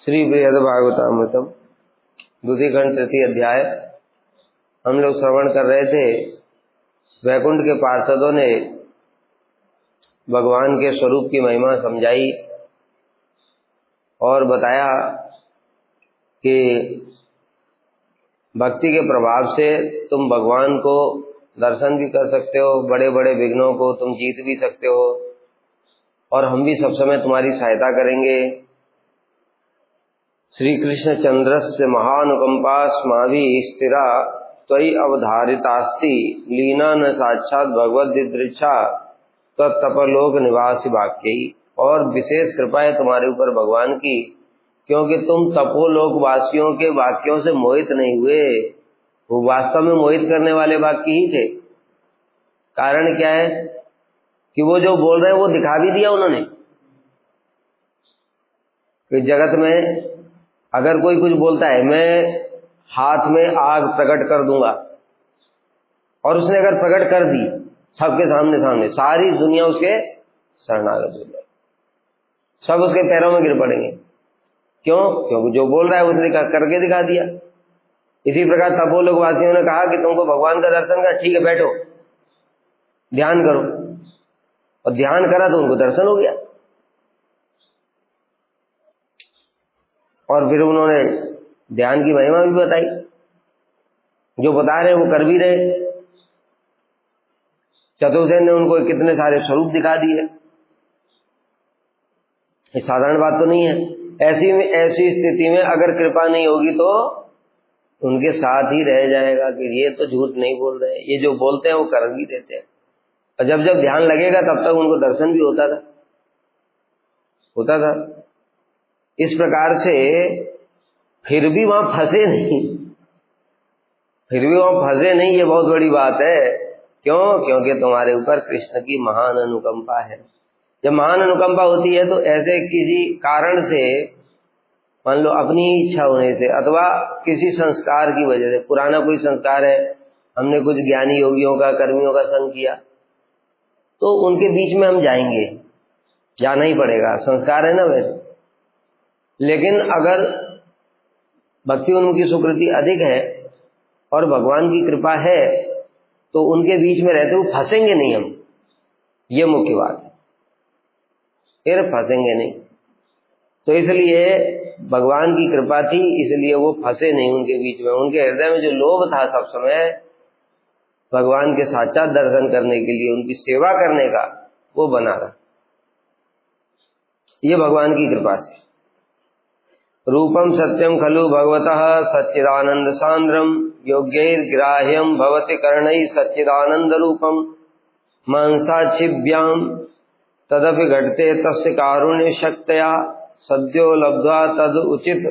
श्री बृहद भागवतामृतम द्वितीय खंड तृतीय अध्याय। हम लोग श्रवण कर रहे थे। वैकुंठ के पार्षदों ने भगवान के स्वरूप की महिमा समझाई और बताया कि भक्ति के प्रभाव से तुम भगवान को दर्शन भी कर सकते हो, बड़े बड़े विघ्नों को तुम जीत भी सकते हो और हम भी सब समय तुम्हारी सहायता करेंगे। श्री कृष्ण चंद्रस्य महानुकंपा स्माभि स्थिरा त्वयि अवधारितास्ति लीना न साक्षात भगवद दृक्षा तत्तपलोक निवासी वाक्यई। और विशेष कृपा है तुम्हारे ऊपर भगवान की, क्योंकि तुम तपोलोक वासियों के वाक्यों से मोहित नहीं हुए। वो वास्तव में मोहित करने वाले वाक्य ही थे। कारण क्या है कि वो जो बोल रहे हैं वो दिखा भी दिया उन्होंने कि जगत में अगर कोई कुछ बोलता है मैं हाथ में आग प्रकट कर दूंगा, और उसने अगर प्रकट कर दी सबके सामने सारी दुनिया उसके शरणागत हो जाए, सब उसके पैरों में गिर पड़ेंगे। क्यों? क्योंकि जो बोल रहा है उसने करके दिखा दिया। इसी प्रकार तपोलोक वासियों ने कहा कि तुमको भगवान का दर्शन का, ठीक है बैठो ध्यान करो, और ध्यान करा तो उनको दर्शन हो गया। और फिर उन्होंने ध्यान की महिमा भी बताई, जो बता रहे वो कर भी रहे। चतुर्सेन ने उनको कितने सारे स्वरूप दिखा दिए। ये साधारण बात तो नहीं है। ऐसी स्थिति में अगर कृपा नहीं होगी तो उनके साथ ही रह जाएगा कि ये तो झूठ नहीं बोल रहे, ये जो बोलते हैं वो कर भी देते हैं। और जब जब ध्यान लगेगा तब तक उनको दर्शन भी होता था। इस प्रकार से फिर भी वहां फंसे नहीं, ये बहुत बड़ी बात है। क्यों? क्योंकि तुम्हारे ऊपर कृष्ण की महान अनुकंपा है। जब महान अनुकंपा होती है तो ऐसे किसी कारण से, मान लो अपनी इच्छा होने से अथवा किसी संस्कार की वजह से, पुराना कोई संस्कार है, हमने कुछ ज्ञानी योगियों का, कर्मियों का संग किया, तो उनके बीच में हम जाएंगे, जाना ही पड़ेगा, संस्कार है ना वैसे। लेकिन अगर भक्ति उनकी सुकृति अधिक है और भगवान की कृपा है तो उनके बीच में रहते हुए फंसेंगे नहीं हम, ये मुख्य बात है। फिर फंसेंगे नहीं। तो इसलिए भगवान की कृपा थी, इसलिए वो फंसे नहीं उनके बीच में। उनके हृदय में जो लोभ था सब समय भगवान के साक्षात दर्शन करने के लिए, उनकी सेवा करने का, वो बना रहा। ये भगवान की कृपा से। रूपम सत्यम खलु भगवतः सच्चिदानंद सांद्रम योग्यैर्ग्राह्यम भवति कर्णैः सच्चिदानंद रूपम मांसाच्छिभ्याम तदपि घटते तस्य कारुण्य शक्तया सद्यो लब्ध्वा तद उचित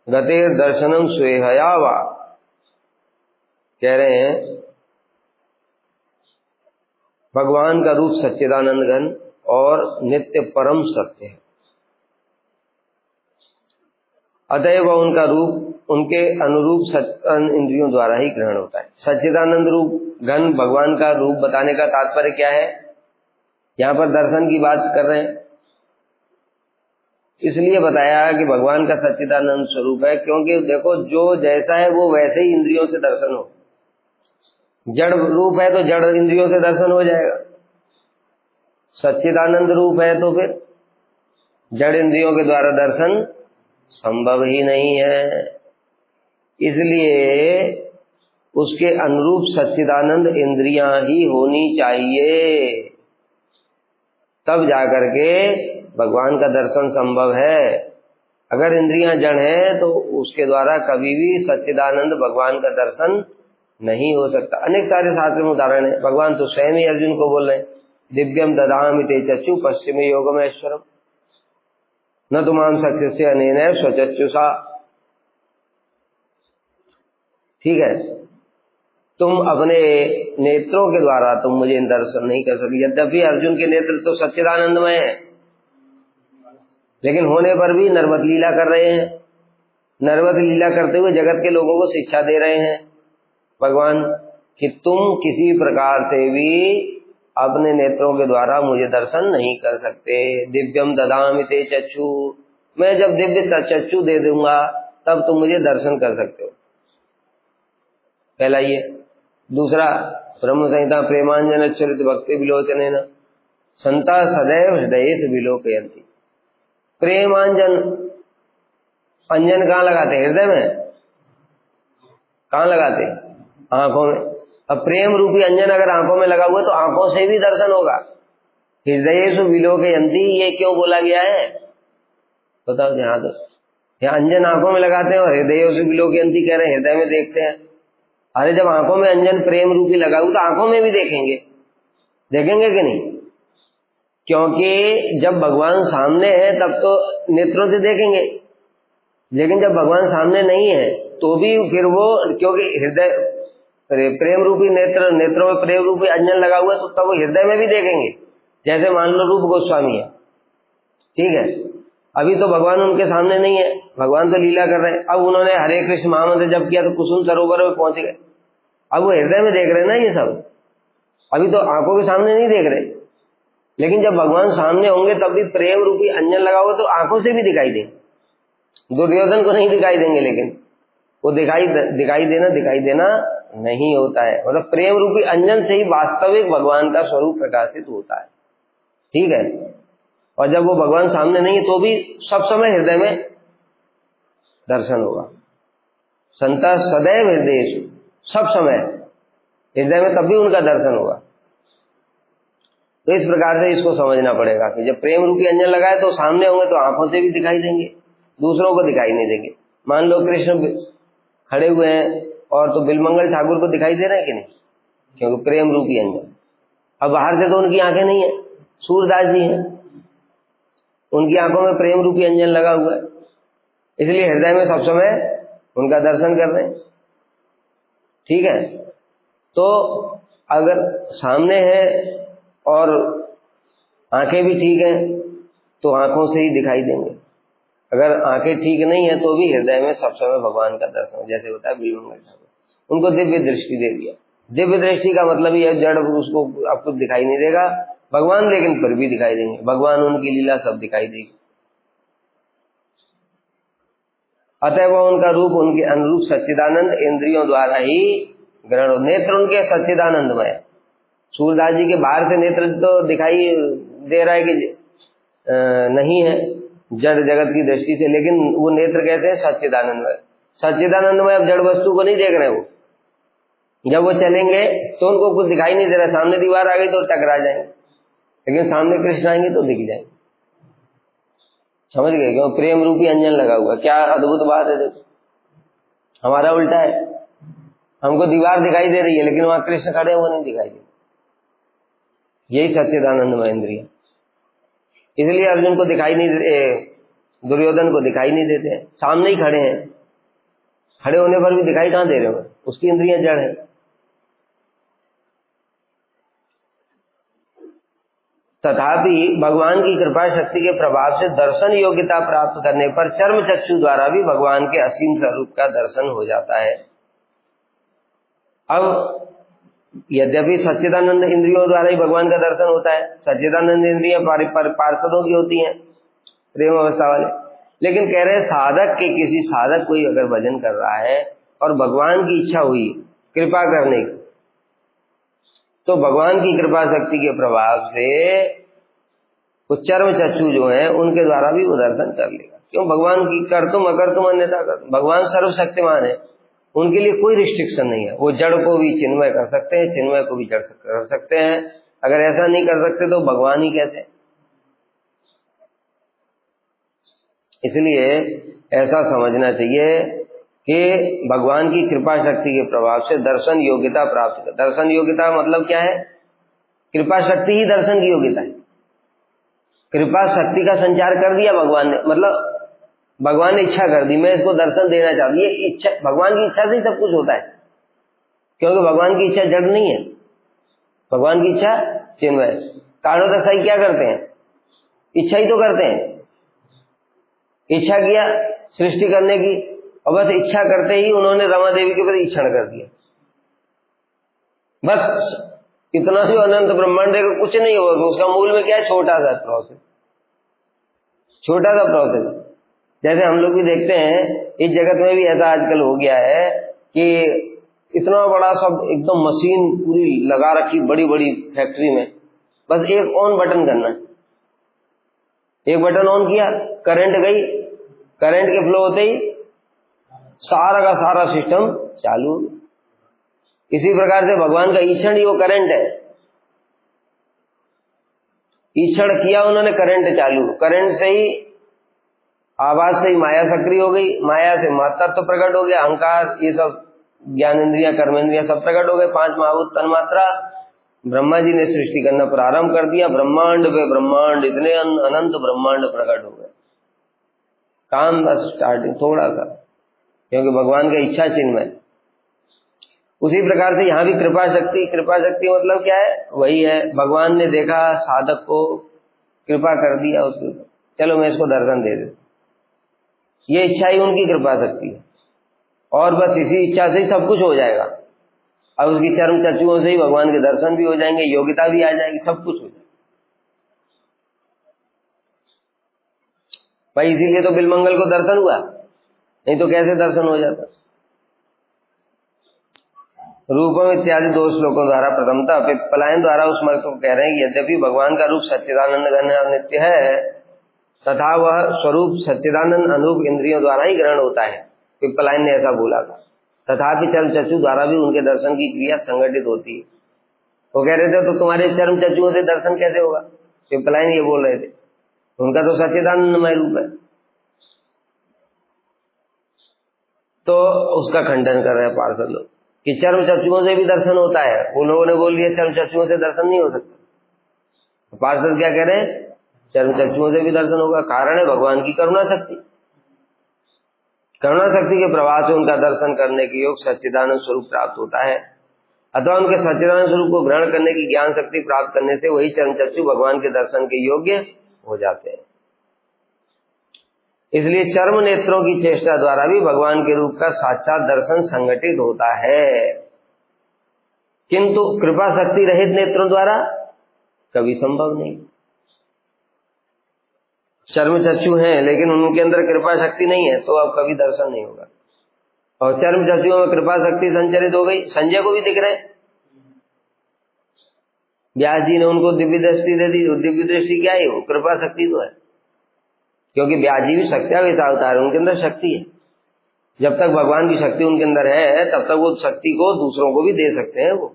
गतेर दर्शनम स्वेहया वा। कह रहे हैं भगवान का रूप सच्चिदानंद घन और नित्य परम सत्य है, अतएव उनका रूप उनके अनुरूप इंद्रियों द्वारा ही ग्रहण होता है। सच्चिदानंद रूप घन भगवान का रूप बताने का तात्पर्य क्या है? यहाँ पर दर्शन की बात कर रहे हैं, इसलिए बताया कि भगवान का सच्चिदानंद स्वरूप है। क्योंकि देखो, जो जैसा है वो वैसे ही इंद्रियों से दर्शन हो। जड़ रूप है तो जड़ इंद्रियों से दर्शन हो जाएगा, सच्चिदानंद रूप है तो फिर जड़ इंद्रियों के द्वारा दर्शन संभव ही नहीं है। इसलिए उसके अनुरूप सच्चिदानंद इंद्रियां ही होनी चाहिए, तब जाकर के भगवान का दर्शन संभव है। अगर इंद्रियां जड़ हैं तो उसके द्वारा कभी भी सच्चिदानंद भगवान का दर्शन नहीं हो सकता। अनेक सारे शास्त्र में उदाहरण है। भगवान तो स्वयं ही अर्जुन को बोल रहे हैं, दिव्यम ददामि ते चक्षु पश्चिमे योगमेश्वरम न तुमाम सक्ष्यस्य अनेनैव स्वचक्षुषा। ठीक है, तुम अपने नेत्रों के द्वारा तुम मुझे दर्शन नहीं कर सके। यद्यपि अर्जुन के नेत्र तो सच्चिदानंदमय है, लेकिन होने पर भी नर्वत लीला कर रहे हैं। नर्वत लीला करते हुए जगत के लोगों को शिक्षा दे रहे हैं भगवान कि तुम किसी प्रकार से भी अपने नेत्रों के द्वारा मुझे दर्शन नहीं कर सकते। दिव्यम ददामि ते चक्षु, मैं जब दिव्य चक्षु दे दूंगा तब तुम मुझे दर्शन कर सकते हो। पहला ये। दूसरा, ब्रह्म संहिता प्रेमांजन चरित भक्ति विलोचन संता सदैव हृदय विलोकयन्ति। प्रेमांजन, अंजन कहाँ लगाते? हृदय में। कहाँ लगाते? आंखों में। अब प्रेम रूपी अंजन अगर आंखों में लगा हुआ तो आंखों से भी दर्शन होगा। हृदयेषु विलोकयन्ति ये क्यों बोला गया है बताओ? ध्यान दो। यहाँ अंजन आंखों में लगाते हैं और हृदयेषु विलोकयन्ति कह रहे हैं हृदय में देखते हैं। अरे जब आंखों में अंजन प्रेम रूपी लगा हुआ तो आंखों में भी देखेंगे, देखेंगे कि नहीं? क्योंकि जब भगवान सामने है तब तो नेत्रों से देखेंगे, लेकिन जब भगवान सामने नहीं है तो भी फिर वो, क्योंकि हृदय प्रेम रूपी नेत्रों में प्रेम रूपी अंजन लगा हुआ है तो तब वो हृदय में भी देखेंगे। जैसे मान लो रूप गोस्वामी है, ठीक है, अभी तो भगवान उनके सामने नहीं है, भगवान तो लीला कर रहे हैं। अब उन्होंने हरे कृष्ण महामंत्र जप किया तो कुसुम सरोवर में पहुंच गए। अब वो हृदय में देख रहे हैं ना ये सब, अभी तो आंखों के सामने नहीं देख रहे। लेकिन जब भगवान सामने होंगे तब भी प्रेम रूपी अंजन लगा हुआ तो आंखों से भी दिखाई देंगे। दुर्योधन को नहीं दिखाई देंगे, लेकिन वो दिखाई देना नहीं होता है। मतलब प्रेम रूपी अंजन से ही वास्तविक भगवान का स्वरूप प्रकाशित होता है, ठीक है। और जब वो भगवान सामने नहीं है तो भी सब समय हृदय में दर्शन होगा। संता सदैव हृदयेषु, सब समय हृदय में तब भी उनका दर्शन होगा। तो इस प्रकार से इसको समझना पड़ेगा कि जब प्रेम रूपी अंजन लगाए तो सामने होंगे तो आंखों से भी दिखाई देंगे, दूसरों को दिखाई नहीं देंगे। मान लो कृष्ण खड़े हुए हैं और तो बिलमंगल ठाकुर को दिखाई दे रहे हैं कि नहीं, क्योंकि प्रेम रूपी अंजन। अब बाहर से तो उनकी आंखें नहीं है, सूरदास जी हैं, उनकी आंखों में प्रेम रूपी अंजन लगा हुआ है, इसलिए हृदय में सब समय उनका दर्शन कर रहे हैं, ठीक है। तो अगर सामने है और आंखें भी ठीक हैं तो आंखों से ही दिखाई देंगे। अगर आंखें ठीक नहीं है तो भी हृदय में सब समय भगवान का दर्शन, जैसे होता है बिलमंगल ठाकुर, उनको दिव्य दृष्टि दे दिया। दिव्य दृष्टि का मतलब ये जड़ उसको आपको दिखाई नहीं देगा भगवान, लेकिन फिर भी दिखाई देंगे भगवान, उनकी लीला सब दिखाई देगी। अतएव उनका रूप उनके अनुरूप सच्चिदानंद इंद्रियों द्वारा ही ग्रहण। नेत्र उनके सच्चिदानंदमय। सूरदास जी के बाहर से नेत्र तो दिखाई दे रहा है कि नहीं है जड़ जगत की दृष्टि से, लेकिन वो नेत्र कहते हैं सच्चिदानंदमय। सच्चिदानंदमय अब जड़ वस्तु को नहीं देख रहे वो। जब वो चलेंगे तो उनको कुछ दिखाई नहीं दे रहा, सामने दीवार आ गई तो टकरा जाएंगे, लेकिन सामने कृष्ण आएंगे तो दिख जाएंगे। समझ गए? क्यों? प्रेम रूपी अंजन लगा हुआ। क्या अद्भुत बात है। देखो हमारा उल्टा है, हमको दीवार दिखाई दे रही है लेकिन वहां कृष्ण खड़े वो नहीं दिखाई दे। यही सच्चिदानंदमय इंद्रिय। इसलिए अर्जुन को दिखाई नहीं दे, दुर्योधन को दिखाई नहीं देते हैं, सामने ही खड़े हैं, खड़े होने पर भी दिखाई कहां दे रहे हो, उसकी इंद्रियां जड़ है। तथापि भगवान की कृपा शक्ति के प्रभाव से दर्शन योग्यता प्राप्त करने पर चर्म चक्षु द्वारा भी भगवान के असीम स्वरूप का दर्शन हो जाता है। अब यद्यपि सच्चिदानंद इंद्रियों द्वारा ही भगवान का दर्शन होता है, सच्चिदानंद इंद्रियां पार्षदों की होती हैं, प्रेम अवस्था वाले, लेकिन कह रहे हैं साधक के, किसी साधक कोई अगर भजन कर रहा है और भगवान की इच्छा हुई कृपा करने की, तो भगवान की कृपा शक्ति के प्रभाव से वो चर्म चक्षु जो है उनके द्वारा भी वो दर्शन कर लेगा। क्यों? भगवान की कर्तुम अकर्तुम अन्यथा कर्तुम, भगवान सर्वशक्तिमान है, उनके लिए कोई रिस्ट्रिक्शन नहीं है। वो जड़ को भी चिन्मय कर सकते हैं, चिन्मय को भी जड़ कर सकते हैं। अगर ऐसा नहीं कर सकते तो भगवान ही कैसे? इसलिए ऐसा समझना चाहिए कि भगवान की कृपा शक्ति के प्रभाव से दर्शन योग्यता प्राप्त कर। दर्शन योग्यता मतलब क्या है? कृपा शक्ति ही दर्शन की योग्यता है। कृपा शक्ति का संचार कर दिया भगवान ने, मतलब भगवान ने इच्छा कर दी मैं इसको दर्शन देना चाहता हूं। ये इच्छा, भगवान की इच्छा से ही सब कुछ होता है, क्योंकि भगवान की इच्छा जड़ नहीं है, भगवान की इच्छा चिन्मय। कारणोदशाई क्या करते हैं? इच्छा ही तो करते हैं। इच्छा किया सृष्टि करने की, और बस इच्छा करते ही उन्होंने रमा देवी के प्रति इच्छा कर दिया। बस इतना जो अनंत ब्रह्मांड देखो कुछ नहीं होगा, उसका मूल में क्या है? छोटा सा प्रोसेस, छोटा सा प्रोसेस। जैसे हम लोग भी देखते हैं, इस जगत में भी ऐसा आजकल हो गया है कि इतना बड़ा सब एकदम मशीन पूरी लगा रखी बड़ी बड़ी फैक्ट्री में, बस एक ऑन बटन करना है, एक बटन ऑन किया, करंट गई, करंट के फ्लो होते ही सारा का सारा सिस्टम चालू। इसी प्रकार से भगवान का ईक्षण ही वो करंट है। ईक्षण किया उन्होंने, करंट चालू, करंट से ही, आवाज से ही माया सक्रिय हो गई, माया से महत्त्व प्रकट हो गया, अहंकार, ये सब ज्ञान इंद्रिया कर्मेंद्रिया सब प्रकट हो गए, 5 महाभूत तन्मात्रा। ब्रह्मा जी ने सृष्टि करना प्रारंभ कर दिया, ब्रह्मांड पे ब्रह्मांड, इतने अनंत ब्रह्मांड प्रकट हो गए। काम बस स्टार्टिंग थोड़ा सा, क्योंकि भगवान का इच्छा चिन्ह है। उसी प्रकार से यहाँ भी कृपा शक्ति, कृपा शक्ति मतलब क्या है? वही है, भगवान ने देखा साधक को, कृपा कर दिया उसके ऊपर, चलो मैं इसको दर्शन दे देता, ये इच्छा ही उनकी कृपा शक्ति है। और बस इसी इच्छा से ही सब कुछ हो जाएगा। अब उसकी चर्म चक्षुओं से ही भगवान के दर्शन भी हो जाएंगे, योग्यता भी आ जाएगी, सब कुछ हो जाएगा भाई। इसीलिए तो बिलमंगल को दर्शन हुआ, नहीं तो कैसे दर्शन हो जाता। रूपम इत्यादि 2 श्लोकों द्वारा प्रथमतः पिप्पलायन द्वारा उस मत को कह रहे हैं कि यद्यपि भगवान का रूप सच्चिदानंद घन नित्य है, तथा वह स्वरूप सच्चिदानंद अनूप इंद्रियों द्वारा ही ग्रहण होता है। पिप्पलायन ने ऐसा बोला था। तथापि चर्म चक्षु द्वारा भी उनके दर्शन की क्रिया संगठित होती है। वो कह रहे थे तो तुम्हारे चर्म चक्षुओं से दर्शन कैसे होगा? पिप्पलायन ये बोल रहे थे, उनका तो सच्चिदानंदमय रूप है। तो उसका खंडन कर रहे हैं पार्षद लोग कि चर्म चक्षुओं से भी दर्शन होता है। उन लोगों ने बोल दिया चर्म चक्षुओं से दर्शन नहीं हो सकता। पार्षद क्या कह रहे हैं? चर्म चक्षुओं से भी दर्शन होगा। कारण है भगवान की करुणा शक्ति। करुणा शक्ति के प्रभाव से उनका दर्शन करने के योग सच्चिदानंद स्वरूप प्राप्त होता है, अथवा उनके सच्चिदानंद स्वरूप को ग्रहण करने की ज्ञान शक्ति प्राप्त करने से वही चर्म चक्षु भगवान के दर्शन के योग्य हो जाते हैं। इसलिए चर्म नेत्रों की चेष्टा द्वारा भी भगवान के रूप का साक्षात दर्शन संगठित होता है, किंतु कृपा शक्ति रहित नेत्रों द्वारा कभी संभव नहीं। चर्म चक्षु हैं लेकिन उनके अंदर कृपा शक्ति नहीं है, तो अब कभी दर्शन नहीं होगा। और चर्म चक्षुओं में कृपा शक्ति संचरित हो गई, संजय को भी दिख रहे हैं। व्यास जी ने उनको दिव्य दृष्टि दे दी। दिव्य दृष्टि क्या है? वो कृपा शक्ति तो है, क्योंकि व्यास जी भी सत्यावेश अवतार है, उनके अंदर शक्ति है। जब तक भगवान की शक्ति उनके अंदर है तब तक वो शक्ति को दूसरों को भी दे सकते हैं। वो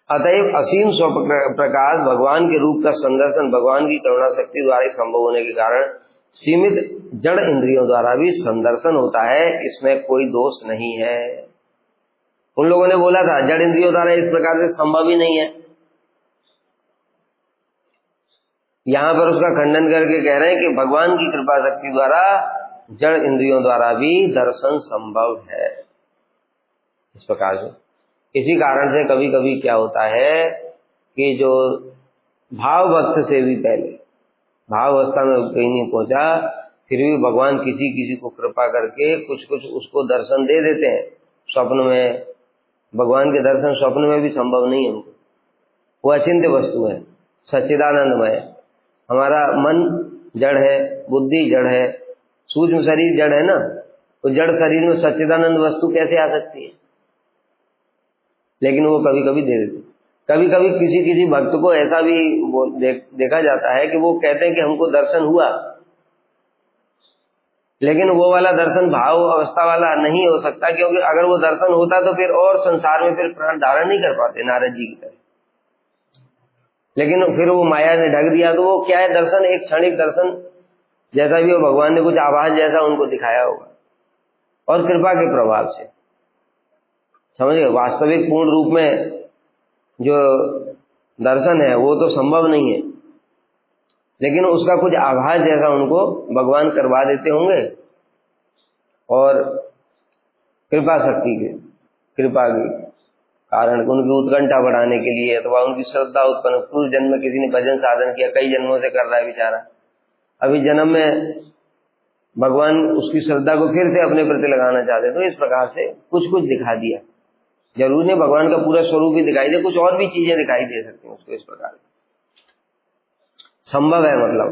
अतएव असीम स्वप्रकाश भगवान के रूप का संदर्शन भगवान की करुणा शक्ति द्वारा संभव होने के कारण सीमित जड़ इंद्रियों द्वारा भी संदर्शन होता है, इसमें कोई दोष नहीं है। उन लोगों ने बोला था जड़ इंद्रियों द्वारा इस प्रकार से संभव ही नहीं है, यहां पर उसका खंडन करके कह रहे हैं कि भगवान की कृपा शक्ति द्वारा जड़ इंद्रियों द्वारा भी दर्शन संभव है। इस प्रकार से इसी कारण से कभी कभी क्या होता है कि जो भाव वक्त से भी पहले भाव अवस्था में कहीं नहीं पहुंचा, फिर भी भगवान किसी किसी को कृपा करके कुछ कुछ उसको दर्शन दे देते हैं स्वप्न में। भगवान के दर्शन स्वप्न में भी संभव नहीं है हमको, वो अचिंत्य वस्तु है, सच्चिदानंदमय। हमारा मन जड़ है, बुद्धि जड़ है, सूक्ष्म शरीर जड़ है ना, तो जड़ शरीर में सच्चिदानंद वस्तु कैसे आ सकती है? लेकिन वो कभी कभी दे देते। कभी कभी किसी किसी भक्त को ऐसा भी देखा जाता है कि वो कहते हैं कि हमको दर्शन हुआ, लेकिन वो वाला दर्शन भाव अवस्था वाला नहीं हो सकता, क्योंकि अगर वो दर्शन होता तो फिर और संसार में फिर प्राण धारण नहीं कर पाते नारद जी की तरह। लेकिन फिर वो माया ने ढक दिया, तो वो क्या है? दर्शन एक क्षणिक दर्शन जैसा भी हो, भगवान ने कुछ आभास जैसा उनको दिखाया होगा और कृपा के प्रभाव से, समझिए। वास्तविक पूर्ण रूप में जो दर्शन है वो तो संभव नहीं है, लेकिन उसका कुछ आभास जैसा उनको भगवान करवा देते होंगे। और कृपा शक्ति के कृपा के कारण उनकी उत्कंठा बढ़ाने के लिए अथवा उनकी श्रद्धा उत्पन्न, पूर्व जन्म में किसी ने भजन साधन किया, कई जन्मों से कर रहा है बेचारा, अभी जन्म में भगवान उसकी श्रद्धा को फिर से अपने प्रति लगाना चाहते, तो इस प्रकार से कुछ कुछ दिखा दिया। जरूरी नहीं भगवान का पूरा स्वरूप ही दिखाई दे, कुछ और भी चीजें दिखाई दे सकती हैं उसको। इस प्रकार संभव है, मतलब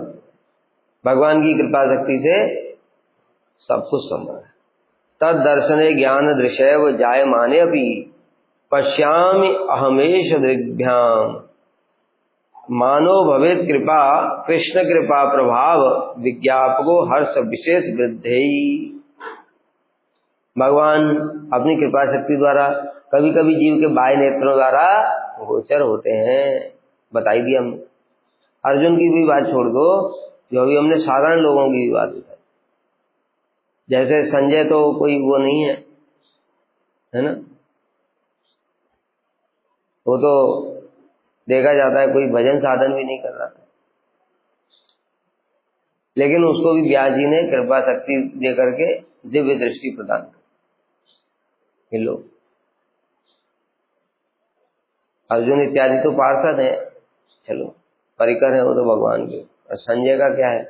भगवान की कृपा शक्ति से सब कुछ संभव है। तद दर्शने ज्ञान दृशैव जायमाने अपि पश्यामि अहमेश दृग्भ्याम मानो भवेत कृपा कृष्ण कृपा प्रभाव विज्ञापको हर्ष विशेष वृद्धि। भगवान अपनी कृपा शक्ति द्वारा कभी कभी जीव के बाह्य नेत्रों द्वारा गोचर होते हैं। बताई दी हमने। अर्जुन की भी बात छोड़ दो, जो अभी हमने साधारण लोगों की भी बात बताई। जैसे संजय तो कोई वो नहीं है ना, वो तो देखा जाता है कोई भजन साधन भी नहीं कर रहा था, लेकिन उसको भी व्यास जी ने कृपा शक्ति दे करके दिव्य दृष्टि प्रदान कर। लो अर्जुन इत्यादि तो पार्षद है, चलो परिकर है वो तो भगवान के, और संजय का क्या है।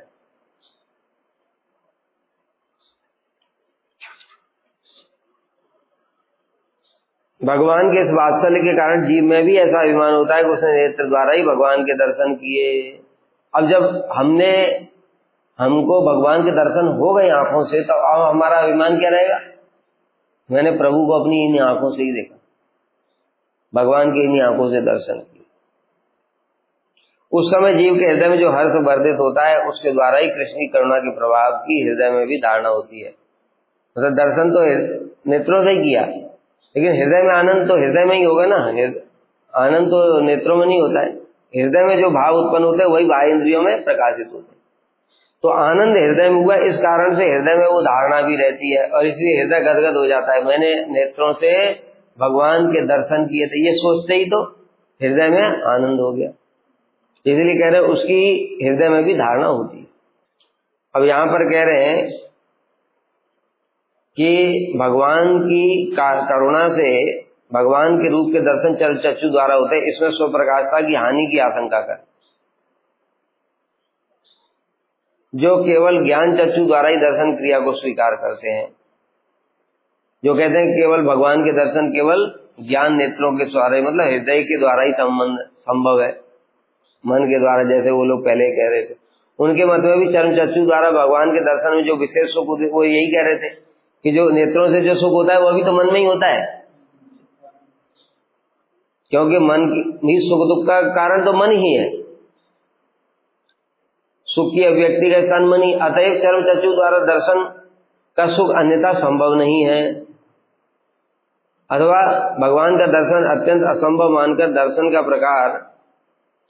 भगवान के इस वात्सल्य के कारण जीव में भी ऐसा अभिमान होता है कि उसने नेत्र द्वारा ही भगवान के दर्शन किए। अब जब हमको भगवान के दर्शन हो गए आंखों से, तो अब हमारा अभिमान क्या रहेगा। मैंने प्रभु को अपनी इन आंखों से ही देखा, भगवान के इन आंखों से दर्शन किए। उस समय जीव के हृदय में जो हर्ष वर्धित होता है, उसके द्वारा ही कृष्ण की करुणा के प्रभाव की हृदय में भी धारणा होती है। मतलब दर्शन तो नेत्रों से ही किया, लेकिन हृदय में आनंद तो हृदय में ही होगा ना। आनंद तो नेत्रों में नहीं होता है, हृदय में जो भाव उत्पन्न होते हैं वही बाह्य इंद्रियों में प्रकाशित होते हैं। तो आनंद हृदय में हुआ, इस कारण से हृदय में वो धारणा भी रहती है, और इसलिए हृदय गदगद हो जाता है। मैंने नेत्रों से भगवान के दर्शन किए थे, ये सोचते ही तो हृदय में आनंद हो गया। इसलिए कह रहे हैं उसकी हृदय में भी धारणा होती है। अब यहां पर कह रहे हैं कि भगवान की करुणा से भगवान के रूप के दर्शन चक्षु द्वारा होते हैं। इसमें स्वप्रकाशता की हानि की आशंका कर, जो केवल ज्ञान चक्षु द्वारा ही दर्शन क्रिया को स्वीकार करते हैं, जो कहते हैं केवल भगवान के दर्शन केवल ज्ञान नेत्रों के द्वारा, मतलब हृदय के द्वारा ही संभव है, मन के द्वारा, जैसे वो लोग पहले कह रहे थे। उनके मत में भी चर्म चक्षु द्वारा भगवान के दर्शन में जो विशेष सुख होते, वो यही कह रहे थे कि जो नेत्रों से जो सुख होता है वो भी तो मन में ही होता है, क्योंकि मन की सुख दुख का कारण तो मन ही है। सुख की अभिव्यक्ति का स्थान मन ही, अतएव चर्म चक्षु द्वारा दर्शन का सुख अन्यथा संभव नहीं है। अथवा भगवान का दर्शन अत्यंत असंभव मानकर दर्शन का प्रकार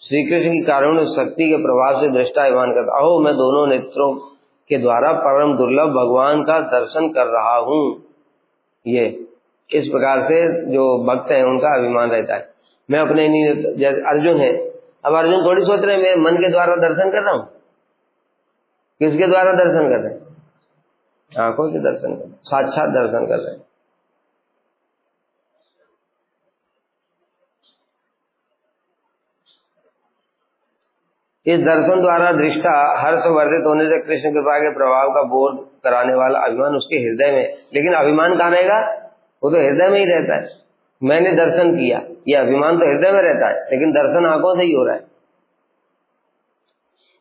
श्री कृष्ण की कारुण्य शक्ति के प्रभाव से दृष्टा अभिमान करता, अहो मैं दोनों नेत्रों के द्वारा परम दुर्लभ भगवान का दर्शन कर रहा हूं। ये इस प्रकार से जो भक्त हैं उनका अभिमान रहता है। मैं अपने जैसे अर्जुन है, अब अर्जुन थोड़ी सोच रहे हैं मैं मन के द्वारा दर्शन कर रहा हूं। किसके द्वारा दर्शन कर रहे हैं? आंखों से दर्शन कर रहे हैं, साक्षात दर्शन कर रहे हैं। इस दर्शन द्वारा दृष्टा हर्ष वर्धित होने से कृष्ण कृपा के प्रभाव का बोध कराने वाला अभिमान उसके हृदय में, लेकिन अभिमान कहाँ रहेगा? वो तो हृदय में ही रहता है। मैंने दर्शन किया, ये अभिमान तो हृदय में रहता है, लेकिन दर्शन आंखों से ही हो रहा है।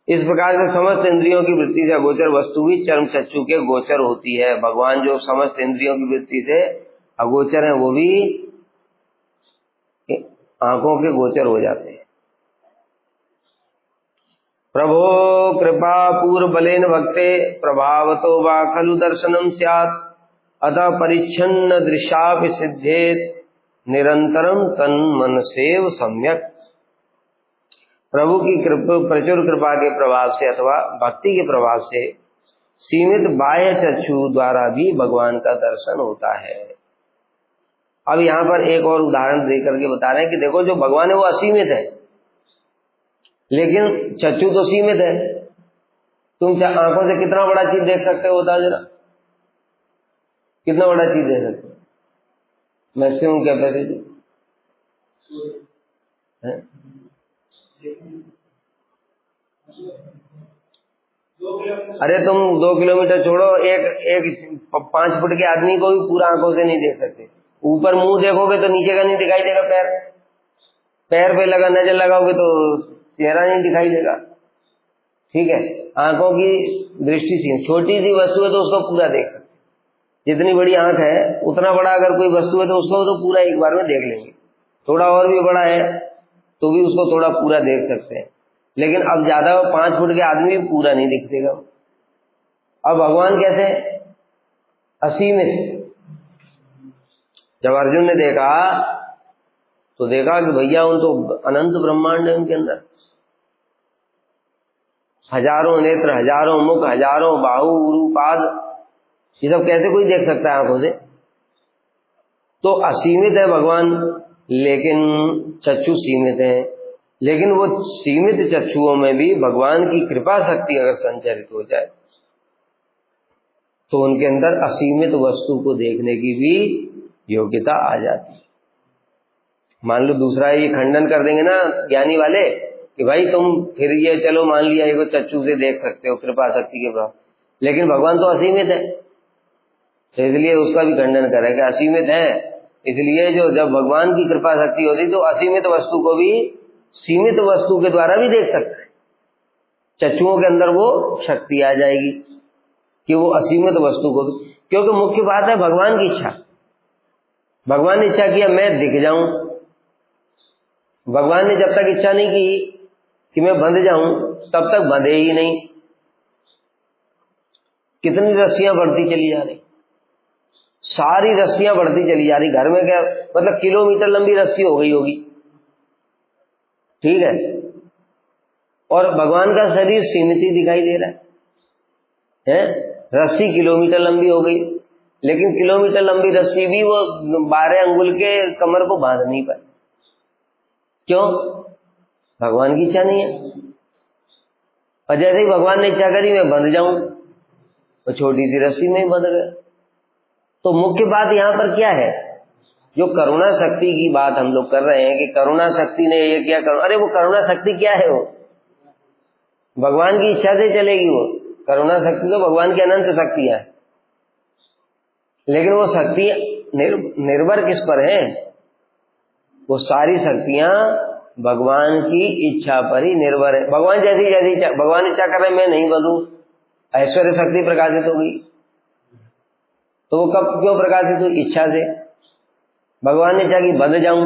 इस प्रकार से समस्त इंद्रियों की वृत्ति से अगोचर वस्तु भी चर्म चक्षु के गोचर होती है। भगवान जो समस्त इंद्रियों की वृत्ति से अगोचर है, वो भी आंखों के गोचर हो जाते हैं। प्रभो कृपा पूर्व बलेन भक्ते प्रभावतो वा खलु दर्शनम स्यात् अतः परिच्छन्न दृशापि सिद्धेत निरंतरम तन्मन सेव सम्यक। प्रभु की प्रचुर कृपा के प्रभाव से अथवा भक्ति के प्रभाव से सीमित बाह्य चक्षु द्वारा भी भगवान का दर्शन होता है। अब यहाँ पर एक और उदाहरण दे करके बता रहे हैं कि देखो जो भगवान है वो असीमित है, लेकिन चक्षु तो सीमित है। तुम आंखों से कितना बड़ा चीज देख सकते हो? बताओ जरा, कितना बड़ा चीज देख सकते हो? मैक्सिमम कैपेसिटी है? अरे तुम 2 किलोमीटर छोड़ो, एक 5 फुट के आदमी को भी पूरा आंखों से नहीं देख सकते। ऊपर मुंह देखोगे तो नीचे का नहीं दिखाई देगा, पैर पैर पे लगा नजर लगाओगे तो चेहरा नहीं दिखाई देगा। ठीक है, आंखों की दृष्टि सीमित, छोटी सी वस्तु है तो उसको पूरा देख सकते, जितनी बड़ी आंख है उतना बड़ा अगर कोई वस्तु है तो उसको तो पूरा एक बार में देख लेंगे, थोड़ा और भी बड़ा है तो भी उसको थोड़ा पूरा देख सकते हैं। लेकिन अब ज्यादा 5 फुट के आदमी भी पूरा नहीं दिख देगा। अब भगवान कैसे? असीमित। जब अर्जुन ने देखा तो देखा कि भैया उन तो अनंत ब्रह्मांड है उनके अंदर, हजारों नेत्र, हजारों मुख, हजारों बाहु, उरु, पाद, ये सब कैसे कोई देख सकता है आंखों से? तो असीमित है भगवान, लेकिन चक्षु सीमित है। लेकिन वो सीमित चक्षुओं में भी भगवान की कृपा शक्ति अगर संचरित हो जाए तो उनके अंदर असीमित वस्तु को देखने की भी योग्यता आ जाती है। मान लो दूसरा ये खंडन कर देंगे ना ज्ञानी वाले कि भाई तुम फिर ये चलो मान लिया ये चक्षु से देख सकते हो कृपा शक्ति के प्रभाव, लेकिन भगवान तो असीमित है, तो इसलिए उसका भी खंडन करें कि असीमित है, इसलिए जो जब भगवान की कृपा शक्ति होती तो असीमित वस्तु को भी सीमित वस्तु के द्वारा भी देख सकता है। चक्षुओं के अंदर वो शक्ति आ जाएगी कि वो असीमित वस्तु को भी, क्योंकि मुख्य बात है भगवान की इच्छा। भगवान ने इच्छा किया मैं दिख जाऊं, भगवान ने जब तक इच्छा नहीं की कि मैं बंध जाऊं तब तक बंधे ही नहीं। कितनी रस्सियां बढ़ती चली जा रही, सारी रस्सियां बढ़ती चली जा रही, घर में क्या मतलब किलोमीटर लंबी रस्सी हो गई होगी, ठीक है, और भगवान का शरीर सीमित ही दिखाई दे रहा है। रस्सी किलोमीटर लंबी हो गई, लेकिन किलोमीटर लंबी रस्सी भी वो 12 अंगुल के कमर को बांध नहीं पाई। क्यों? भगवान की इच्छा नहीं है। और जैसे ही भगवान ने इच्छा करी मैं बंध जाऊं तो छोटी सी रस्सी में ही बंध गए। तो मुख्य बात यहां पर क्या है? जो करुणा शक्ति की बात हम लोग कर रहे हैं कि करुणा शक्ति ने ये क्या कर, अरे वो करुणा शक्ति क्या है? वो भगवान की इच्छा से चलेगी। वो करुणा शक्ति तो भगवान की अनंत शक्तियां है, लेकिन वो शक्ति निर्भर किस पर है? वो सारी शक्तियां भगवान की इच्छा पर ही निर्भर है। भगवान जैसी भगवान इच्छा कर रहे मैं नहीं बंधूं, ऐश्वर्य शक्ति प्रकाशित हो गई, तो वो कब क्यों प्रकाशित हुई? इच्छा से। भगवान ने चाहा कि बंध जाऊं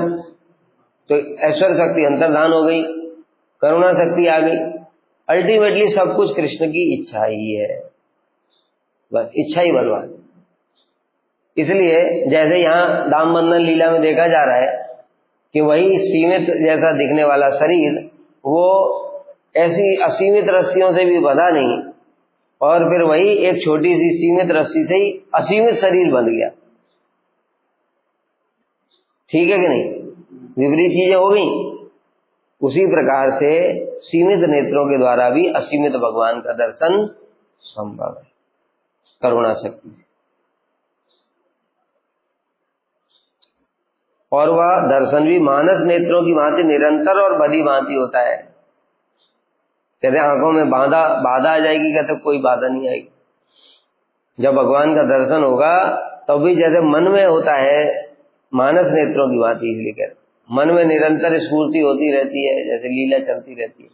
तो ऐश्वर्य शक्ति अंतर्धान हो गई, करुणा शक्ति आ गई। अल्टीमेटली सब कुछ कृष्ण की इच्छा ही है, बस इच्छा ही बलवान। इसलिए जैसे यहाँ दाम बंधन लीला में देखा जा रहा है कि वही सीमित जैसा दिखने वाला शरीर वो ऐसी असीमित रस्सियों से भी बंधा नहीं, और फिर वही एक छोटी सी सीमित रस्सी से ही असीमित शरीर बन गया। ठीक है कि नहीं? विपरीत चीजें हो गई। उसी प्रकार से सीमित नेत्रों के द्वारा भी असीमित भगवान का दर्शन संभव है करुणा शक्ति से। और वह दर्शन भी मानस नेत्रों की भांति निरंतर और बदी भांति होता है। कहते आंखों में बाधा आ जाएगी, कहते कोई बाधा नहीं आएगी। जब भगवान का दर्शन होगा तब भी जैसे मन में होता है मानस नेत्रों की भांति, इसलिए कहते मन में निरंतर स्फूर्ति होती रहती है, जैसे लीला चलती रहती है,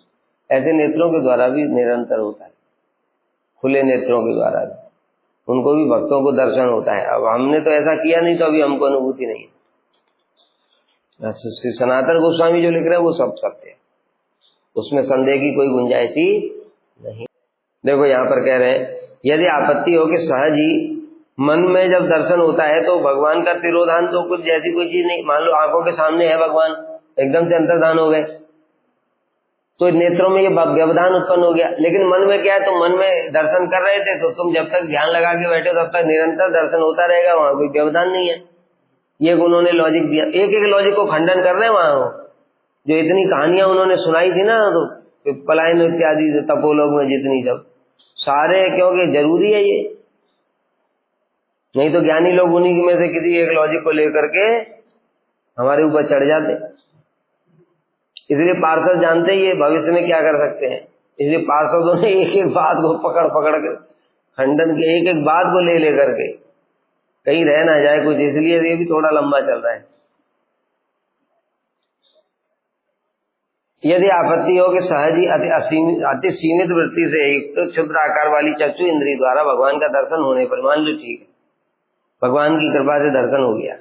ऐसे नेत्रों के द्वारा भी निरंतर होता है। खुले नेत्रों के द्वारा भी उनको भी भक्तों को दर्शन होता है। अब हमने तो ऐसा किया नहीं तो अभी हमको अनुभूति नहीं है। श्री सनातन गोस्वामी जो लिख रहे हैं वो सब सत्य है, उसमें संदेह की कोई गुंजाइश ही नहीं। देखो यहाँ पर कह रहे हैं यदि आपत्ति हो कि सहज ही मन में जब दर्शन होता है तो भगवान का तिरोधान तो कुछ जैसी कोई चीज नहीं। मान लो आंखों के सामने है भगवान, एकदम से अंतर्धान हो गए तो नेत्रों में ये व्यवधान उत्पन्न हो गया, लेकिन मन में क्या है? तुम मन में दर्शन कर रहे थे तो तुम जब तक ध्यान लगा के बैठे तब तक निरंतर दर्शन होता रहेगा, वहां कोई व्यवधान नहीं है। ये उन्होंने लॉजिक दिया, एक एक लॉजिक को खंडन कर रहे हैं। वहां जो इतनी कहानियां उन्होंने सुनाई थी ना, तो पलायन इत्यादि तपोलोक में जितनी सब सारे, क्योंकि जरूरी है ये, नहीं तो ज्ञानी लोग उन्हीं में से किसी एक लॉजिक को लेकर के हमारे ऊपर चढ़ जाते। इसलिए पार्षद जानते ही ये भविष्य में क्या कर सकते हैं, इसलिए पार्षदों ने एक एक बात को पकड़ कर खंडन के, एक एक बात को ले लेकर के कहीं रह ना जाए कुछ, इसलिए ये भी थोड़ा लंबा चल रहा है। यदि आपत्ति हो कि सहज ही अति सीमित वृत्ति से युक्त क्षुद्र आकार वाली चक्षु इंद्रिय द्वारा भगवान का दर्शन होने पर, मान लो ठीक है, भगवान की कृपा से दर्शन हो गया,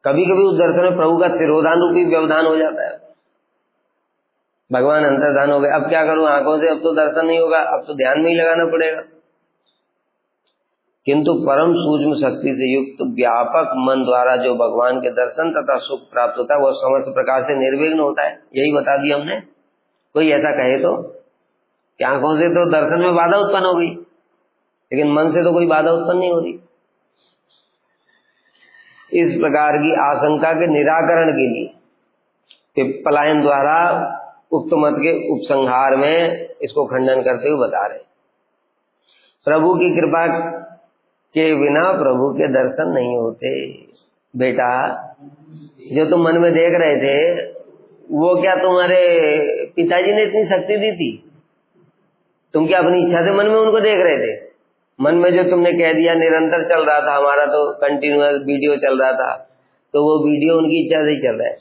कभी कभी उस दर्शन में प्रभु का तिरोधान रूपी व्यवधान हो जाता है, भगवान अंतर्धान हो गए, अब क्या करूं, आंखों से अब तो दर्शन नहीं होगा, अब तो ध्यान में ही लगाना पड़ेगा। किंतु परम सूक्ष्म शक्ति से युक्त व्यापक मन द्वारा जो भगवान के दर्शन तथा सुख प्राप्त होता है वह समस्त प्रकार से निर्विघ्न होता है। यही बता दिया हमने। कोई ऐसा कहे तो कि आंखों से तो दर्शन में बाधा उत्पन्न हो गई, लेकिन मन से तो कोई बाधा उत्पन्न नहीं हो रही। इस प्रकार की आशंका के निराकरण के लिए पलायन द्वारा उक्त मत के उपसंहार में इसको खंडन करते हुए बता रहे, प्रभु की कृपा के बिना प्रभु के दर्शन नहीं होते। बेटा, जो तुम मन में देख रहे थे वो क्या तुम्हारे पिताजी ने इतनी शक्ति दी थी? तुम क्या अपनी इच्छा से मन में उनको देख रहे थे? मन में जो तुमने कह दिया निरंतर चल रहा था, हमारा तो कंटिन्यूअस वीडियो चल रहा था, तो वो वीडियो उनकी इच्छा से ही चल रहा है।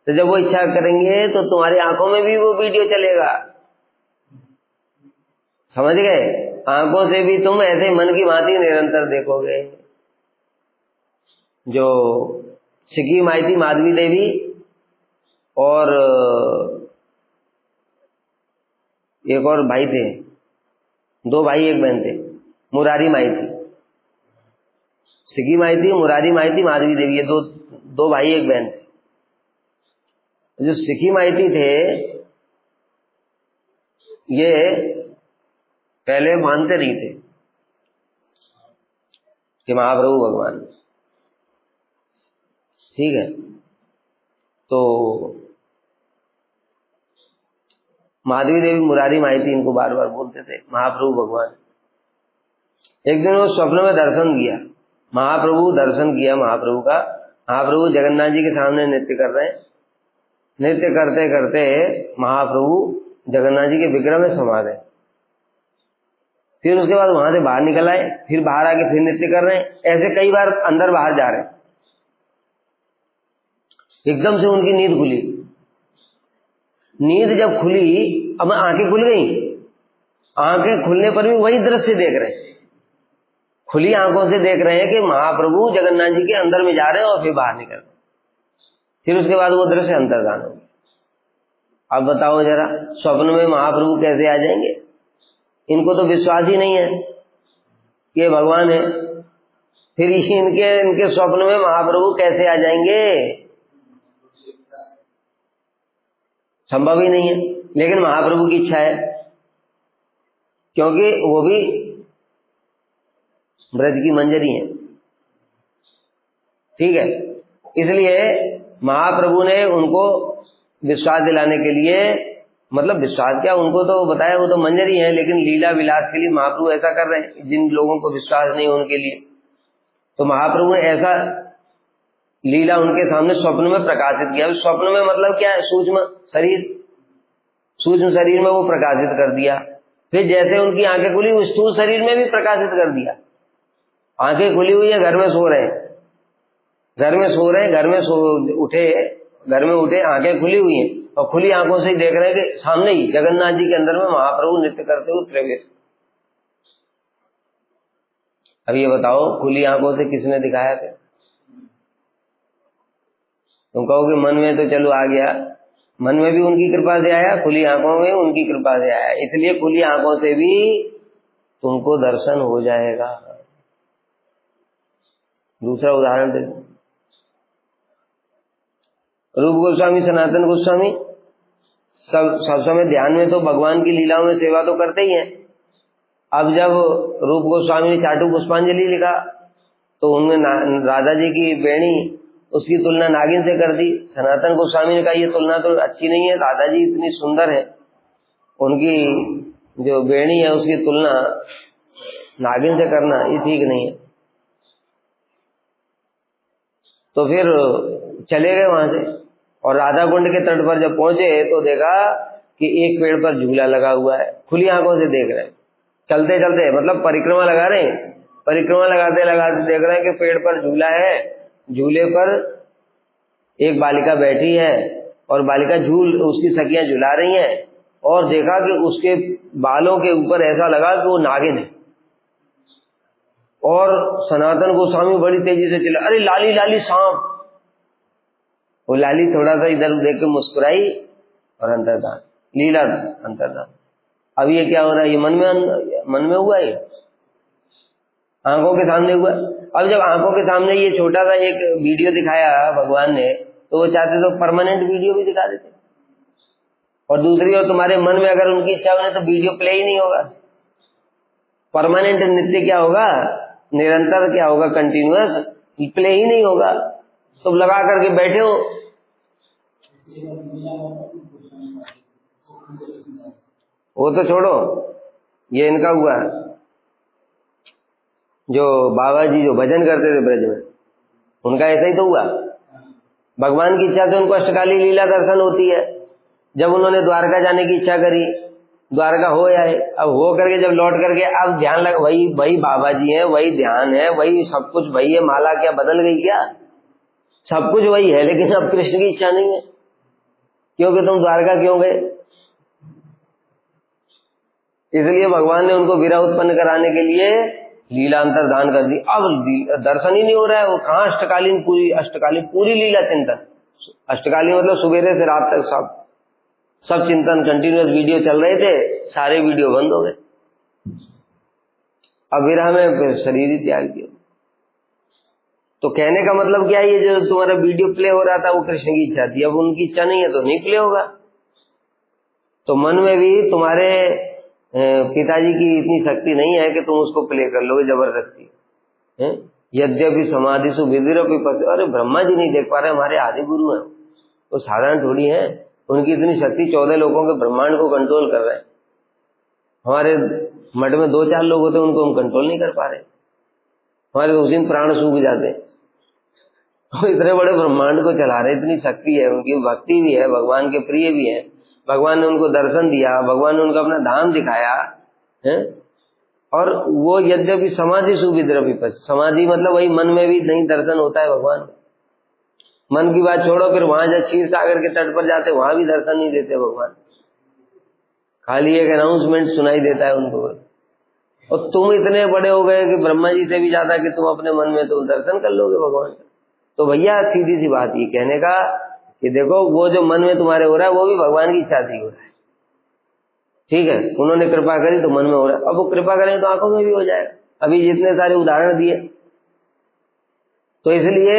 तो जब वो इच्छा करेंगे तो तुम्हारी आंखों में भी वो वीडियो चलेगा। समझ गए? आंखों से भी तुम ऐसे मन की भांति निरंतर देखोगे। जो सिक्की माइती माधवी देवी और एक और भाई थे, दो भाई एक बहन थे, मुरारी माइती, सिक्की माइती, मुरारी माइती, माधवी देवी, ये दो भाई एक बहन थे। जो सिक्की माइती थे ये पहले मानते नहीं थे कि महाप्रभु भगवान, ठीक है, तो माधवी देवी मुरारी माइती इनको बार बार बोलते थे महाप्रभु भगवान। एक दिन वो स्वप्न में दर्शन किया, महाप्रभु दर्शन किया महाप्रभु का। महाप्रभु जगन्नाथ जी के सामने नृत्य कर रहे हैं, नृत्य करते करते महाप्रभु जगन्नाथ जी के विग्रह में समा गए। फिर उसके बाद वहां से बाहर निकल आए, फिर बाहर आके फिर नृत्य कर रहे हैं, ऐसे कई बार अंदर बाहर जा रहे हैं। एकदम से उनकी नींद खुली। नींद जब खुली, अब आंखें खुल गई, आंखें खुलने पर भी वही दृश्य देख रहे हैं, खुली आंखों से देख रहे हैं कि महाप्रभु जगन्नाथ जी के अंदर में जा रहे हैं और फिर बाहर निकल रहे हैं। फिर उसके बाद वो दृश्य अंतर्धान हो गया। अब बताओ जरा, स्वप्न में महाप्रभु कैसे आ जाएंगे? इनको तो विश्वास ही नहीं है कि भगवान है, फिर इनके स्वप्न में महाप्रभु कैसे आ जाएंगे? संभव ही नहीं है। लेकिन महाप्रभु की इच्छा है, क्योंकि वो भी ब्रज की मंजरी है, ठीक है। इसलिए महाप्रभु ने उनको विश्वास दिलाने के लिए, मतलब विश्वास क्या, उनको तो बताया वो तो मंजरी है, लेकिन लीला विलास के लिए महाप्रभु ऐसा कर रहे हैं जिन लोगों को विश्वास नहीं उनके लिए। तो महाप्रभु ने ऐसा लीला उनके सामने स्वप्न में प्रकाशित किया। स्वप्न में मतलब क्या है? सूक्ष्म शरीर, सूक्ष्म शरीर में वो प्रकाशित कर दिया। फिर जैसे उनकी आंखें खुली, उस स्थूल शरीर में भी प्रकाशित कर दिया। आंखें खुली हुई है, घर में सो रहे हैं, घर में सो रहे हैं, घर में उठे, घर में उठे, आंखें खुली हुई हैं और खुली आंखों से ही देख रहे हैं कि सामने ही जगन्नाथ जी के अंदर में महाप्रभु नृत्य करते हुए प्रवेश। अब ये बताओ, खुली आंखों से किसने दिखाया फिर? तुम कहोगे मन में तो चलो आ गया, मन में भी उनकी कृपा से आया, खुली आंखों में उनकी कृपा से आया, इसलिए खुली आंखों से भी तुमको दर्शन हो जाएगा। दूसरा उदाहरण देखो, रूप गोस्वामी, सनातन गोस्वामी सब समय ध्यान में तो भगवान की लीलाओं में सेवा तो करते ही हैं। अब जब रूप गोस्वामी ने चाटू पुष्पांजलि लिखा तो उन्होंने राधा जी की बेणी, उसकी तुलना नागिन से कर दी। सनातन गोस्वामी ने कहा ये तुलना तो अच्छी नहीं है, राधा जी इतनी सुंदर है, उनकी जो बेणी है उसकी तुलना नागिन से करना ये ठीक नहीं है। तो फिर चले गए वहां से, और राधा कुंड के तट पर जब पहुंचे तो देखा कि एक पेड़ पर झूला लगा हुआ है, खुली आंखों से देख रहे हैं, चलते चलते, मतलब परिक्रमा लगा रहे हैं, परिक्रमा लगाते लगाते देख रहे हैं कि पेड़ पर झूला है, झूले पर एक बालिका बैठी है और बालिका उसकी सखियां झुला रही हैं, और देखा कि उसके बालों के ऊपर ऐसा लगा कि वो नागिन है। और सनातन गोस्वामी बड़ी तेजी से चला, अरे लाली लाली सांप। वो लाली थोड़ा सा इधर देख के मुस्कुराई और अंतर्धान, लीला अंतर्धान। अब ये क्या हो रहा है? ये मन में हुआ, ये आंखों के सामने हुआ। अब जब आंखों के सामने ये छोटा सा एक वीडियो दिखाया भगवान ने, तो वो चाहते तो परमानेंट वीडियो भी दिखा देते। और दूसरी ओर तुम्हारे मन में अगर उनकी इच्छा होने तो वीडियो प्ले ही नहीं होगा। परमानेंट नित्य क्या होगा? निरंतर क्या होगा? कंटिन्यूअस प्ले ही नहीं होगा। तुम लगा करके बैठे हो। वो तो छोड़ो, ये इनका हुआ जो बाबा जी जो भजन करते थे ब्रज में, उनका ऐसा ही तो हुआ। भगवान की इच्छा से उनको अष्टकाली लीला दर्शन होती है। जब उन्होंने द्वारका जाने की इच्छा करी, द्वारका हो आए। अब हो करके जब लौट करके अब ध्यान लगा, वही बाबा जी है, वही ध्यान है, वही सब कुछ वही है। माला क्या बदल गई क्या? सब कुछ वही है, लेकिन अब कृष्ण की इच्छा नहीं है। क्योंकि तुम द्वारका क्यों गए? इसलिए भगवान ने उनको विरह उत्पन्न कराने के लिए लीला अंतर्धान कर दी। अब दर्शन ही नहीं हो रहा है। वो कहाँ अष्टकालीन पूरी लीला चिंतन। अष्टकालीन मतलब सुबह से रात तक सब चिंतन कंटिन्यूअस वीडियो चल रहे थे, सारे वीडियो बंद हो गए। अब विरह में फिर शरीर ही त्याग दिया। तो कहने का मतलब क्या है? ये जो तुम्हारा वीडियो प्ले हो रहा था वो कृष्ण की इच्छा थी। अब उनकी इच्छा नहीं है तो नहीं प्ले होगा। तो मन में भी तुम्हारे पिताजी की इतनी शक्ति नहीं है कि तुम उसको प्ले कर लोगे जबरदस्ती। यद्यपि समाधि सु विधिरपि पश्य। अरे ब्रह्मा जी नहीं देख पा रहे, हमारे आदि गुरु हैं, वो साधारण थोड़ी है। उनकी इतनी शक्ति 14 लोगों के ब्रह्मांड को कंट्रोल कर रहे हैं। हमारे मठ में 2-4 लोग होते हैं, उनको हम कंट्रोल नहीं कर पा रहे। हमारे उस दिन प्राण सूख जाते। तो इतने बड़े ब्रह्मांड को चला रहे, इतनी शक्ति है उनकी, भक्ति भी है, भगवान के प्रिय भी है। भगवान ने उनको दर्शन दिया, भगवान ने उनको अपना धाम दिखाया है। और वो यद्यपि समाधि सुविद्रपि पश्य, समाधि मतलब वही मन में भी नहीं दर्शन होता है भगवान। मन की बात छोड़ो, फिर वहां जब क्षीर सागर के तट पर जाते वहां भी दर्शन नहीं देते भगवान, खाली एक अनाउंसमेंट सुनाई देता है उनको। और तुम इतने बड़े हो गए कि ब्रह्मा जी से भी ज्यादा कि तुम अपने मन में तुम दर्शन कर लोगे भगवान का। तो भैया सीधी सी बात ये कहने का कि देखो, वो जो मन में तुम्हारे हो रहा है वो भी भगवान की इच्छा से हो रहा है। ठीक है, उन्होंने कृपा करी तो मन में हो रहा है। अब वो कृपा करें तो आंखों में भी हो जाएगा। अभी जितने सारे उदाहरण दिए, तो इसलिए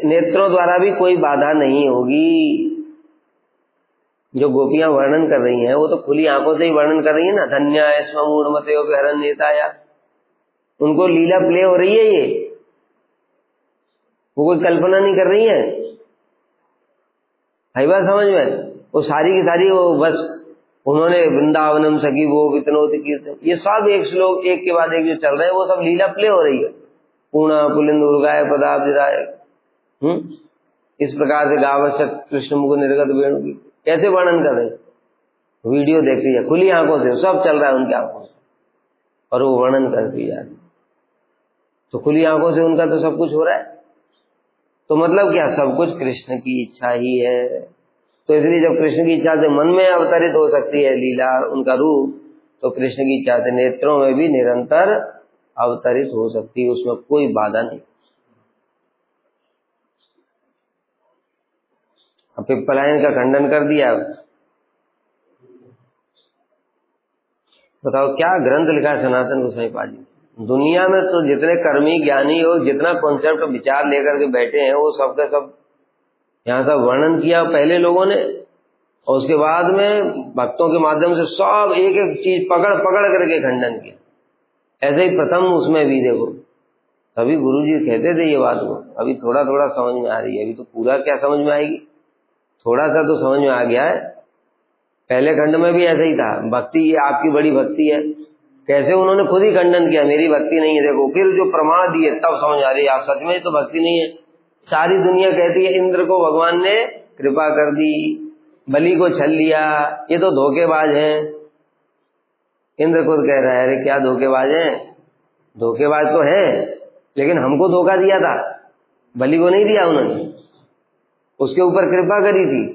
नेत्रों द्वारा भी कोई बाधा नहीं होगी। जो गोपियां वर्णन कर रही हैं वो तो खुली आंखों से ही वर्णन कर रही है ना। धन्या स्व मूढ़मतयो हरण नेताया, उनको लीला प्ले हो रही है। ये वो कोई कल्पना नहीं कर रही है। है बात समझ में? वो सारी की सारी वो बस उन्होंने वृंदावनम सखी वो वितनोति कीर्तन, ये सब एक श्लोक एक के बाद एक जो चल रहे हैं वो सब लीला प्ले हो रही है। पूर्णा पुलिंद उर्गाय पदाब्दिराय, इस प्रकार से गावश्यक कृष्ण मुख निर्गत वेणु की कैसे वर्णन कर रहे हैं? वीडियो देख रही है खुली आंखों से, सब चल रहा है उनकी आंखों से और वो वर्णन करती है। तो खुली आंखों से उनका तो सब कुछ हो रहा है। तो मतलब क्या? सब कुछ कृष्ण की इच्छा ही है। तो इसलिए जब कृष्ण की इच्छा से मन में अवतरित हो सकती है लीला, उनका रूप, तो कृष्ण की इच्छा से नेत्रों में भी निरंतर अवतरित हो सकती है, उसमें कोई बाधा नहीं। अब पिप्पलायन का खंडन कर दिया। बताओ क्या ग्रंथ लिखा है सनातन गोसाई पाद जी। दुनिया में तो जितने कर्मी ज्ञानी हो, जितना कॉन्सेप्ट विचार लेकर के बैठे हैं, वो सबका सब यहाँ सब वर्णन किया पहले लोगों ने, और उसके बाद में भक्तों के माध्यम से सब एक एक चीज पकड़ पकड़ करके खंडन किया। ऐसे ही प्रथम उसमें भी देखो, तभी गुरुजी कहते थे ये बात को, अभी थोड़ा थोड़ा समझ में आ रही है। अभी तो पूरा क्या समझ में आएगी, थोड़ा सा तो समझ में आ गया है। पहले खंड में भी ऐसा ही था, भक्ति ये आपकी बड़ी भक्ति है। कैसे उन्होंने खुद ही खंडन किया, मेरी भक्ति नहीं है। देखो फिर जो प्रमाण दिए तब समझ आ रही है, आप सच में तो भक्ति नहीं है। सारी दुनिया कहती है इंद्र को भगवान ने कृपा कर दी, बलि को छल लिया, ये तो धोखेबाज हैं। इंद्र खुद कह रहा है अरे क्या धोखेबाज हैं, धोखेबाज तो है, लेकिन हमको धोखा दिया था, बलि को नहीं दिया उन्होंने, उसके ऊपर कृपा करी थी,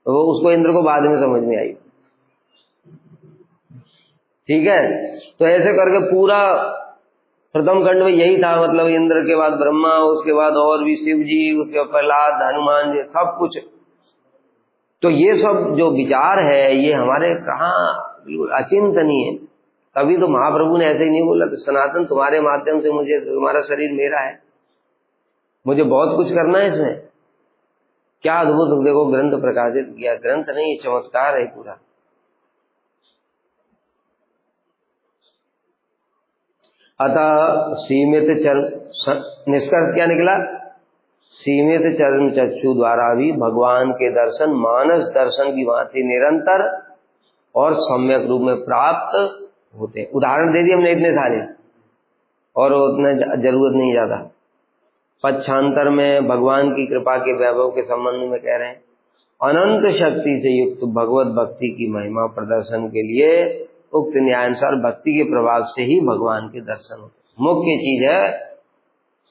तो वो उसको इंद्र को बाद में समझ में आई। ठीक है, तो ऐसे करके पूरा प्रथम खंड में यही था, मतलब इंद्र के बाद ब्रह्मा, उसके बाद और भी शिव जी, उसके बाद प्रहलाद, हनुमान जी, सब कुछ। तो ये सब जो विचार है ये हमारे कहाँ बिल्कुल अचिंतनीय है। तभी तो महाप्रभु ने ऐसे ही नहीं बोला, तो सनातन तुम्हारे माध्यम से मुझे, तुम्हारा शरीर मेरा है, मुझे बहुत कुछ करना है इसमें। क्या अद्भुत देखो ग्रंथ प्रकाशित किया, ग्रंथ नहीं चमत्कार है पूरा। अतः सीमित चरण, निष्कर्ष क्या निकला? सीमित चरण चक्षु द्वारा भी भगवान के दर्शन मानस दर्शन की भांति निरंतर और सम्यक रूप में प्राप्त होते। उदाहरण दे दिए हमने इतने सारे, और उतना जरूरत नहीं ज्यादा। पक्षांतर में भगवान की कृपा के वैभव के संबंध में कह रहे हैं, अनंत शक्ति से युक्त भगवत भक्ति की महिमा प्रदर्शन के लिए उक्त न्यायानुसार भक्ति के प्रभाव से ही भगवान के दर्शन होते। मुख्य चीज है,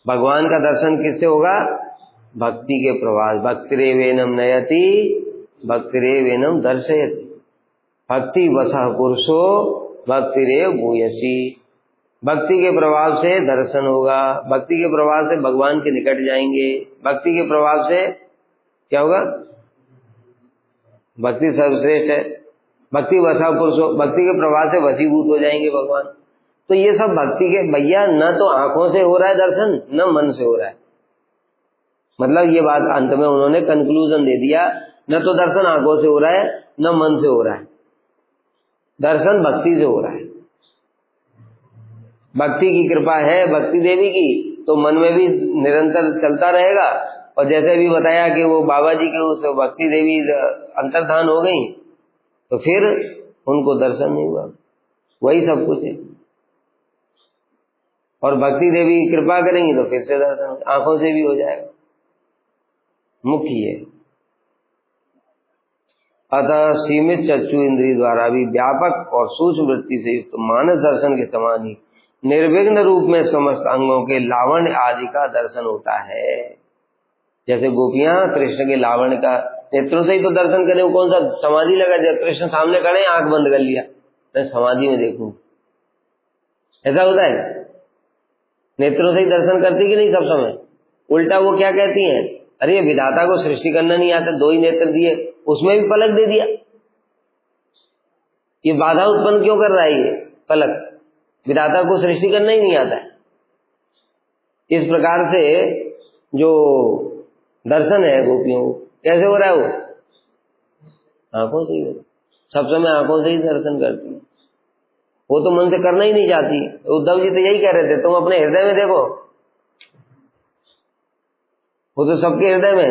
भगवान का दर्शन किससे होगा? भक्ति के प्रभाव। भक्तिरेवेनम नयति भक्तिरेवेनम दर्शयति, भक्ति वसः पुरुषो भक्तिरेव भूयसी। भक्ति के प्रभाव से दर्शन होगा, भक्ति के प्रभाव से भगवान के निकट जाएंगे, भक्ति के प्रभाव से क्या होगा? भक्ति सर्वश्रेष्ठ है। भक्ति वसा पुरुषो, भक्ति के प्रभाव से वशीभूत हो जाएंगे भगवान। तो ये सब भक्ति के, भैया न तो आंखों से हो रहा है दर्शन, न मन से हो रहा है। मतलब ये बात अंत में उन्होंने कंक्लूजन दे दिया, न तो दर्शन आंखों से हो रहा है, न मन से हो रहा है, दर्शन भक्ति से हो रहा है। भक्ति की कृपा है भक्ति देवी की, तो मन में भी निरंतर चलता रहेगा। और जैसे भी बताया कि वो बाबा जी के उस भक्ति देवी अंतर्धान हो गई, तो फिर उनको दर्शन नहीं हुआ। वही सब कुछ है। और भक्ति देवी कृपा करेंगी तो फिर से दर्शन आंखों से भी हो जाएगा। मुख्य है। अतः सीमित चक्षु इंद्रिय द्वारा भी व्यापक और सूक्ष्म वृत्ति से युक्त मानस दर्शन के समान ही निर्विघ्न रूप में समस्त अंगों के लावण्य आदि का दर्शन होता है। जैसे गोपियां कृष्ण के लावण्य का नेत्रों से ही तो दर्शन करें। वो कौन सा समाधि लगा, जब कृष्ण सामने खड़े आंख बंद कर लिया, मैं समाधि में देखूं, ऐसा होता है? नेत्रों से ही दर्शन करती कि नहीं सब समय? उल्टा वो क्या कहती हैं, अरे विधाता को सृष्टि करना नहीं आता, दो ही नेत्र दिए, उसमें भी पलक दे दिया, ये बाधा उत्पन्न क्यों कर रहा है? ये पलक, विधाता को सृष्टि करना ही नहीं आता है। इस प्रकार से जो दर्शन है गोपियों को कैसे हो रहा है? वो आंखों से ही हो, सब समय आंखों से ही दर्शन करती है। वो तो मन से करना ही नहीं चाहती। उद्धव जी तो यही कह रहे थे, तुम अपने हृदय में देखो, वो तो सबके हृदय में।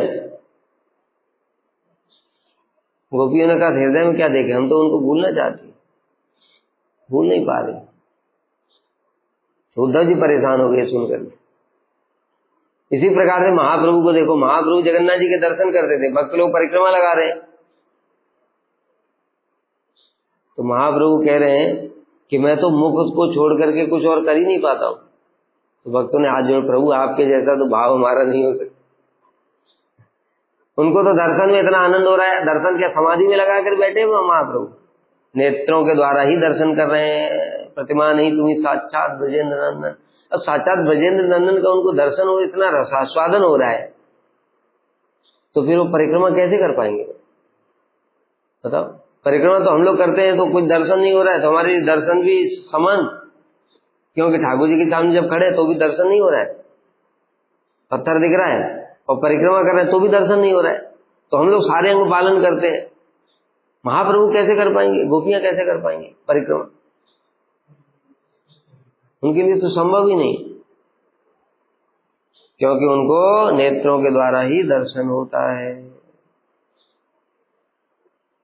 गोपियों ने कहा हृदय में क्या देखे, हम तो उनको भूलना चाहती, भूल नहीं पा रहे। उद्धव जी परेशान हो गए सुनकर। इसी प्रकार से महाप्रभु को देखो, महाप्रभु जगन्नाथ जी के दर्शन करते थे, भक्त लोग परिक्रमा लगा रहे हैं, तो महाप्रभु कह रहे हैं कि मैं तो मुख को छोड़ करके कुछ और कर ही नहीं पाता हूं। तो भक्तों ने हाथ जोड़, प्रभु आपके जैसा तो भाव हमारा नहीं हो सकता। उनको तो दर्शन में इतना आनंद हो रहा है, दर्शन क्या समाधि में लगा कर बैठे हुए महाप्रभु, नेत्रों के द्वारा ही दर्शन कर रहे हैं। प्रतिमा नहीं, तुम्ही साक्षात ब्रजेंद्र नंदन। अब साक्षात ब्रजेंद्र नंदन का उनको दर्शन हो, इतना रसास्वादन हो रहा है, तो फिर वो परिक्रमा कैसे कर पाएंगे बताओ? परिक्रमा तो हम लोग करते हैं तो कुछ दर्शन नहीं हो रहा है, तो हमारे दर्शन भी समान, क्योंकि ठाकुर जी के सामने जब खड़े तो भी दर्शन नहीं हो रहा है, पत्थर दिख रहा है, और परिक्रमा कर रहे हैं तो भी दर्शन नहीं हो रहा है। तो हम लोग सारे अंग पालन करते हैं, महाप्रभु कैसे कर पाएंगे, गोपियां कैसे कर पाएंगे परिक्रमा? उनके लिए तो संभव ही नहीं, क्योंकि उनको नेत्रों के द्वारा ही दर्शन होता है।